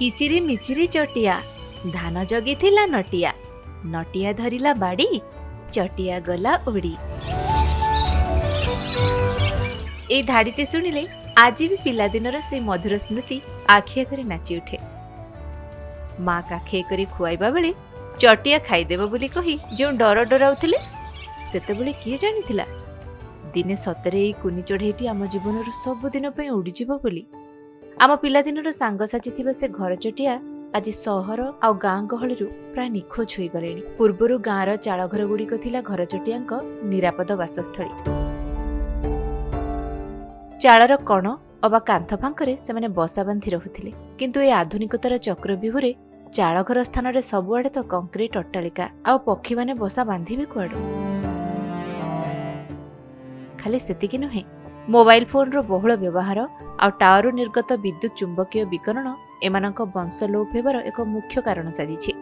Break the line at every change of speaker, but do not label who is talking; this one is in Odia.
କିଚିରି ମିଚିରି ଚଟିଆ ଧାନ ଜଗିଥିଲା ନଟିଆ, ନଟିଆ ଧରିଲା ବାଡ଼ି ଚଟିଆ ଗଲା ଉଡ଼ି। এই ଧାଡ଼ିଟି ଶୁଣିଲେ ଆଜି ବି ପିଲାଦିନର ସେଇ ମଧୁର ସ୍ମୃତି ଆଖି ଆଗରେ ନାଚି ଉଠେ। ମା କାଖେଇ କରି ଖୁଆଇବା ବେଳେ ଚଟିଆ ଖାଇଦେବ ବୋଲି କହି ଯେଉଁ ଡର ଡରାଉଥିଲେ, ସେତେବେଳେ କିଏ ଜାଣିଥିଲା ଦିନେ ସତରେ ଏଇ କୁନି ଚଢ଼େଇଟି ଆମ ଜୀବନରୁ ସବୁଦିନ ପାଇଁ ଉଡ଼ିଯିବ ବୋଲି। ଆମ ପିଲାଦିନର ସାଙ୍ଗସାଥି ଥିବା ସେ ଘର ଚଟିଆ ଆଜି ସହର ଆଉ ଗାଁ ଗହଳିରୁ ପ୍ରାୟ ନିଖୋଜ ହୋଇଗଲେଣି। ପୂର୍ବରୁ ଗାଁର ଚାଳଘର ଗୁଡ଼ିକ ଥିଲା ଘର ଚଟିଆଙ୍କ ନିରାପଦ ବାସସ୍ଥଳୀ। ଚାଳର କଣ ଅବା କାନ୍ଥ ଫାଙ୍କରେ ସେମାନେ ବସା ବାନ୍ଧି ରହୁଥିଲେ। କିନ୍ତୁ ଏ ଆଧୁନିକତାର ଚକ୍ରବ୍ୟୁହରେ ଚାଳଘର ସ୍ଥାନରେ ସବୁଆଡେ ତ କଂକ୍ରିଟ ଅଟ୍ଟାଳିକା, ଆଉ ପକ୍ଷୀମାନେ ବସା ବାନ୍ଧିବେ କୁଆଡୁ? ଖାଲି ସେତିକି ନୁହେଁ, ମୋବାଇଲ ଫୋନର ବହୁଳ ବ୍ୟବହାର ଆଉ ଟାୱାରରୁ ନିର୍ଗତ ବିଦ୍ୟୁତ୍ ଚୁମ୍ବକୀୟ ବିକରଣ ଏମାନଙ୍କ ବଂଶ ଲୋପ ହେବାର ଏକ ମୁଖ୍ୟ କାରଣ ସାଜିଛି।